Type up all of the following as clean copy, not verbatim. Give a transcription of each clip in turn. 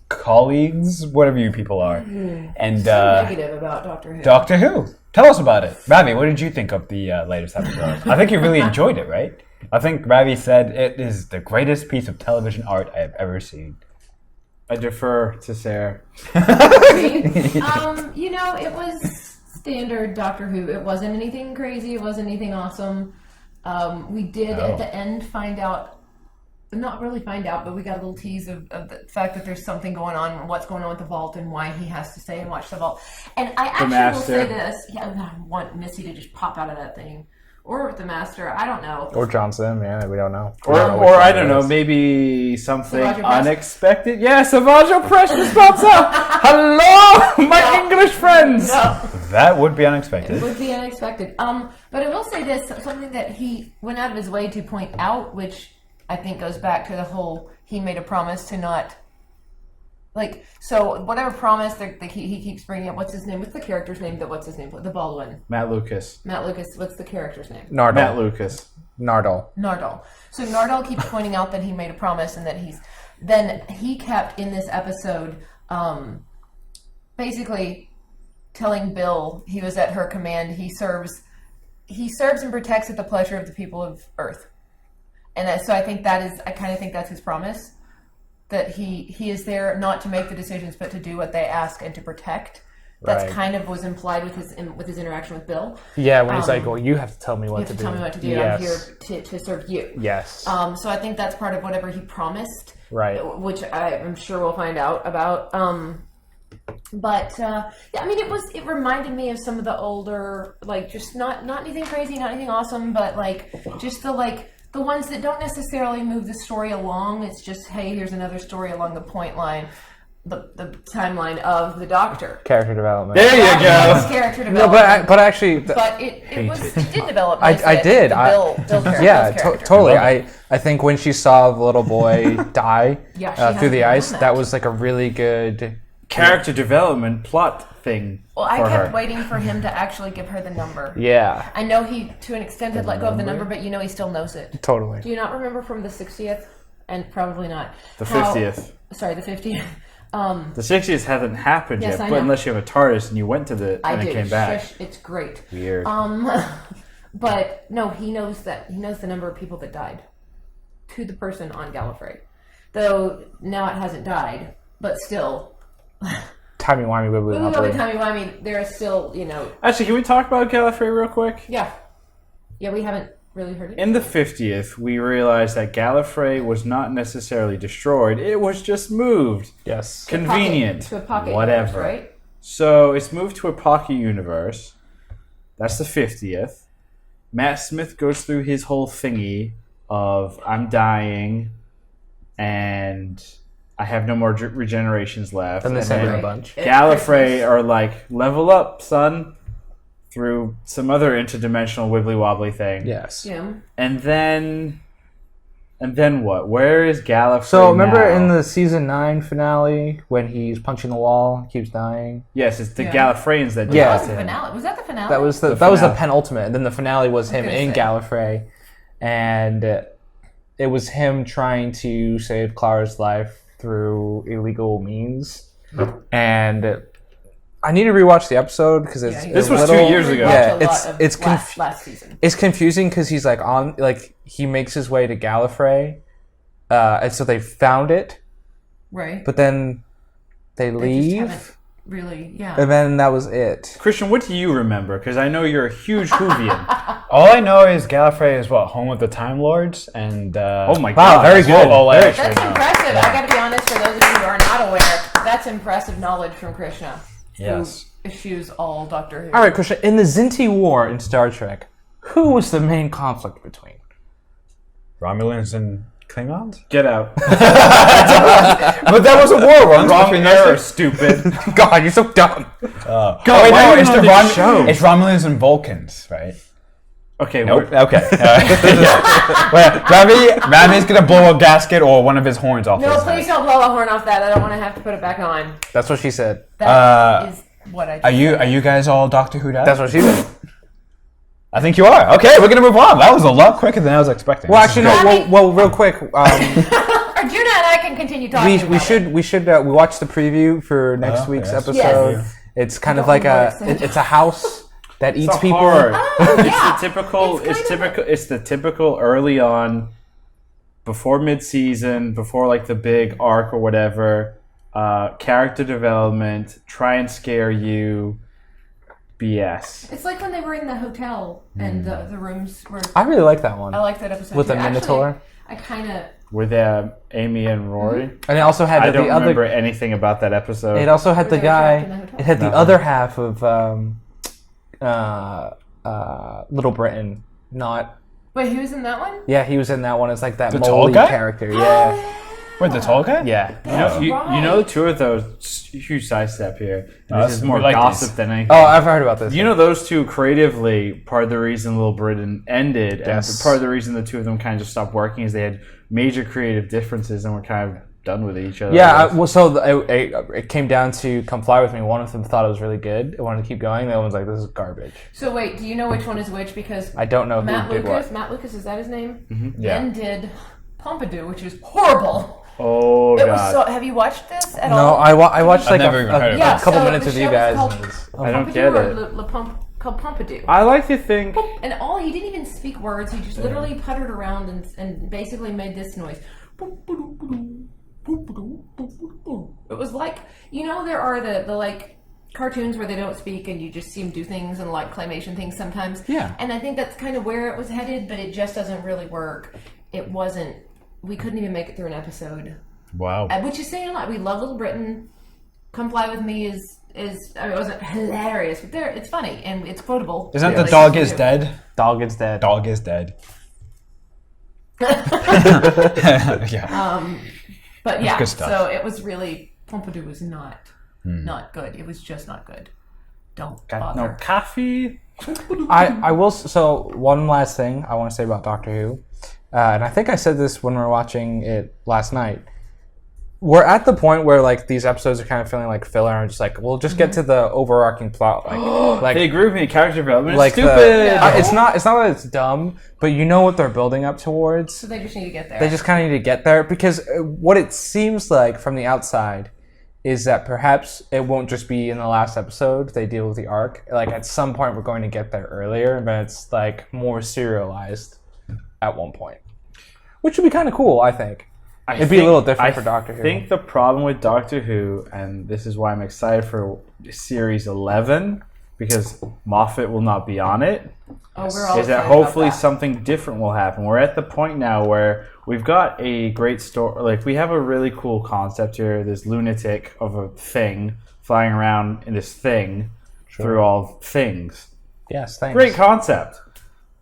colleagues, whatever you people are. And So negative about Doctor Who. Doctor Who. Tell us about it. Ravi, what did you think of the latest episode? I think you really enjoyed it, right? I think Ravi said it is the greatest piece of television art I have ever seen. I defer to Sarah. It was standard Doctor Who. It wasn't anything crazy. It wasn't anything awesome. We did at the end find out, not really find out, but we got a little tease of the fact that there's something going on, what's going on with the vault, and why he has to stay and watch the vault. And I actually will say this. Yeah, I want Missy to just pop out of that thing. Or the Master, I don't know. Or Johnson, yeah, we don't know. Or I don't know, maybe something unexpected. Yeah, Savaggio Precious pops up. Hello, my English friends. No. That would be unexpected. It would be unexpected. But I will say this, something that he went out of his way to point out, which I think goes back to the whole, he made a promise to not, so whatever promise that he keeps bringing up, what's his name? What's the character's name? What's his name? The bald one. Matt Lucas. What's the character's name? Nardole. Matt Lucas. Nardole. So Nardole keeps pointing out that he made a promise and that he kept in this episode, basically telling Bill he was at her command. He serves and protects at the pleasure of the people of Earth. And so I kind of think that's his promise. That he is there not to make the decisions, but to do what they ask and to protect. That's kind of was implied with his interaction with Bill. Yeah, when he's like, "Well, you have to tell me what to do. You have to tell me what to do. Yes. I'm here to serve you." Yes. So I think that's part of whatever he promised. Right. Which I'm sure we'll find out about. It reminded me of some of the older, just not anything crazy, not anything awesome, but just the ones that don't necessarily move the story along. It's just, hey, here's another story along the point line, the timeline of the Doctor. Character development. There you go. Character development. No, but actually, but it did develop. Nicely. I did. Bill's character. Yeah, Bill's character. totally. I think when she saw the little boy die through the ice, that was a really good character development plot thing. Well, I kept waiting for him to actually give her the number. Yeah. I know he, to an extent, had let go of the number, but he still knows it. Totally. Do you not remember from the 60th? And probably not. The 50th. Sorry, the 50th. The 60th hasn't happened yet, I but know. unless you have a TARDIS and you went to and it came back. Shush, it's great. Weird. But no, he knows the number of people that died to the person on Gallifrey. Though now it hasn't died, but still. Timey-wimey, wibbly-wobbly. Timey-wimey, there is still, Actually, can we talk about Gallifrey real quick? Yeah. Yeah, we haven't really heard it. In the 50th, we realized that Gallifrey was not necessarily destroyed. It was just moved. Yes. Convenient. To a pocket whatever. universe, right? So it's moved to a pocket universe. That's the 50th. Matt Smith goes through his whole thingy of, I'm dying, and I have no more regenerations left. Then they send him a bunch. Gallifrey are level up, son, through some other interdimensional wibbly-wobbly thing. Yes. Yeah. And then what? Where is Gallifrey So remember now? in the season 9 finale when he's punching the wall, keeps dying? Yes, it's the Gallifreyans that Yeah. That was the finale. Was that the finale? That was the finale. penultimate, and then the finale was him in Gallifrey, and it was him trying to save Clara's life through illegal means. And I need to rewatch the episode because it's this was 2 years ago. Yeah, it's last season. It's confusing because he's he makes his way to Gallifrey, and so they found it, right? but then they Just leave. haven't really, And then that was it. Christian, what do you remember? Because I know you're a huge Whovian. All I know is Gallifrey is home of the Time Lords, and oh my Wow, god, very good. all I That's actually know. impressive. I got to be honest. For those of you who are not aware, that's impressive knowledge from Krishna. Yes. Who eschews all Doctor Who. All right, Christian. In the Zinti War in Star Trek, who was the main conflict between? Romulans and Klingons? Get out. But that was a war once. Wrong between error, us. stupid. God, you're so dumb. God, Wait, why no, are it's you the on this show? It's Romulans and Vulcans, right? Okay, Nope. Okay. Ravi's gonna blow a gasket or one of his horns off. No, his please head. don't blow a horn off that. I don't want to have to put it back on. That's what she said. That is what I. Are you guys all Doctor Who? That's what she said. I think you are. Okay, we're gonna move on. That was a lot quicker than I was expecting. Well, This is actually, great. no. Well, real quick. Arjuna and I can continue talking. We watched the preview for next week's yes. episode. Yes. It's kind of Don't like understand. it's a house that eats It's a people. horror. yeah. It's the typical early on, before mid-season, before like the big arc or whatever, character development, try and scare you, BS. It's like when they were in the hotel and the rooms were. I really like that one I like that episode with too. the Minotaur. Actually, I kind of. With Amy and Rory. And it also had I don't the remember other. anything about that episode. It also had Were the they trapped in guy. the hotel? It had the No. other half of Little Britain. Not. Wait, who was in that one? Yeah, he was in that one. It's like that The tall moldy guy? character. Yeah. Wait, the tall guy? Yeah. You know the two of those, huge sidestep here. Oh, This is more we like gossip these. than anything. Oh, I've heard about this. You know those two creatively, part of the reason Little Britain ended, Yes. and part of the reason the two of them kind of just stopped working is they had major creative differences and were kind of done with each other. Yeah, it came down to Come Fly With Me. One of them thought it was really good. It wanted to keep going. The other one's like, this is garbage. So wait, do you know which one is which? Because I don't know Matt who did Lucas, what. Matt Lucas, is that his name? Yeah. Then did Pompidou, which is horrible. Oh It god. was so. Have you watched this at No, all? I watched I've like never even heard of Yeah, it. couple so minutes the with you show is guys. called and it was- I don't Pompidou get or it. called Pompidou. I like to think. And he didn't even speak words. He just literally puttered around and basically made this noise. It was like, there are the like cartoons where they don't speak and you just see them do things and like claymation things sometimes. Yeah. And I think that's kind of where it was headed, but it just doesn't really work. It wasn't. We couldn't even make it through an episode. Wow. Which is saying a lot. We love Little Britain. Come Fly With Me is I mean, it wasn't hilarious, but it's funny and it's quotable. Isn't Yeah. the dog is dead? Dog is dead. Dog is dead. yeah. But yeah, good stuff. so it was really Pompidou was not good. It was just not good. Don't No bother. coffee. I will. So one last thing I want to say about Doctor Who, and I think I said this when we were watching it last night. We're at the point where like these episodes are kind of feeling like filler, and just like we'll just get to the overarching plot. Like They agree with me. Character development is like stupid. it's not that it's dumb, but you know what they're building up towards. So they just need to get there. They just kind of need to get there because what it seems like from the outside is that perhaps it won't just be in the last episode they deal with the arc. Like at some point we're going to get there earlier, but it's like more serialized at one point, which would be kind of cool. I think it'd be a little different for Doctor Who. I think the problem with Doctor Who, and this is why I'm excited for Series 11, because Moffat will not be on it, oh, we're all is that excited hopefully about that. something different will happen. We're at the point now where we've got a great story. Like, we have a really cool concept here. This lunatic of a thing flying around in this thing through all things. Yes, thanks. Great concept.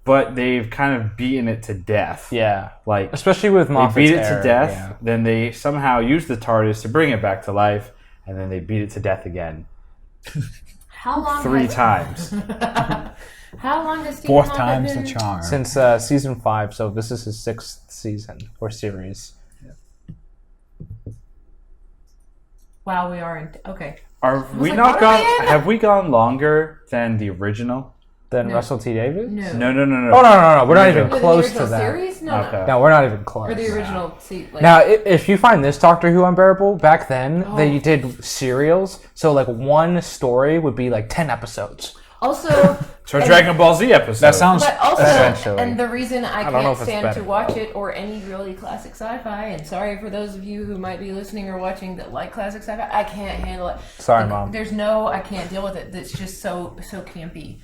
But they've kind of beaten it to death. Yeah, Like, especially with they Moffat's beat it era, to death, yeah. then they somehow use the TARDIS to bring it back to life, and then they beat it to death again. How long? 3 has- times. How long has Stephen Fourth Moffat time's been? the charm. Since season 5, so this is his 6th season or series. Wow, we are in. Okay. Are we like, not what gone? are we in? Have we gone longer than the original? Then No. Russell T. Davies? No. No. Oh no! We're not even Or the close original to that. series? No, Okay. no. No, we're not even close. Or the original like, Now, if you find this Doctor Who unbearable, back then Oh. they did serials, so like one story would be like 10 episodes. Also, So Dragon Ball Z episode. That sounds but also, Eventually. and the reason I don't know can't if it's stand better. to watch it or any really classic sci-fi, and sorry for those of you who might be listening or watching that like classic sci-fi, I can't handle it. Sorry, Like, Mom. There's I can't deal with it. That's just so campy.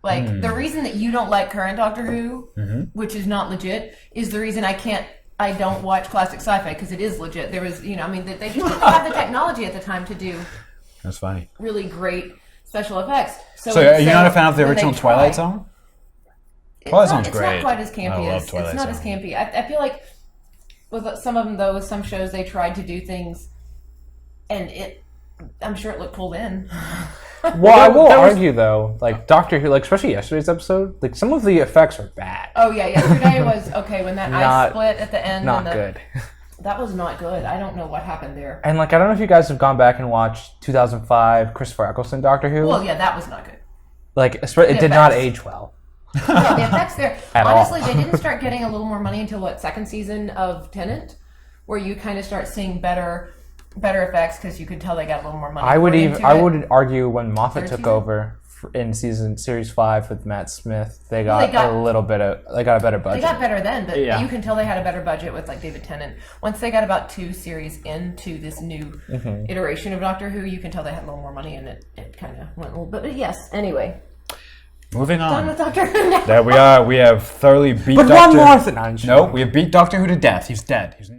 Like the reason that you don't like current Doctor Who, which is not legit, is the reason I don't watch classic sci-fi because it is legit. There was, they just didn't have the technology at the time to do That's funny. really great special effects. So, are you not a fan of the when they original try- Twilight Zone? It's Twilight not- Zone's it's great. not quite as campy I love as Twilight it's not as Zone. campy. I feel like with some of them though, with some shows they tried to do things, and I'm sure it looked cool then. Well, I will argue though, like Doctor Who, like especially yesterday's episode, like some of the effects are bad. Oh yeah, yesterday was okay when that ice Not- split at the end. Not and good. That was not good. I don't know what happened there. And like I don't know if you guys have gone back and watched 2005 Christopher Eccleston Doctor Who. Well, yeah, that was not good. Like it did not effects. age well. Yeah, the effects there. At all. Honestly, they didn't start getting a little more money until second season of Tenant. where you kind of start seeing better effects because you could tell they got a little more money. I would into it. argue when Moffat Third took season? over in series 5 with Matt Smith, they got a better They budget. got better then, but Yeah. you can tell they had a better budget with like David Tennant. Once they got about 2 series into this new iteration of Doctor Who, you can tell they had a little more money, and it kind of went a little bit. But yes, anyway, Moving done on. with Doctor Who now. There we are. We have thoroughly beat But Doctor... one more thing. No, we have beat Doctor Who to death. He's dead. He's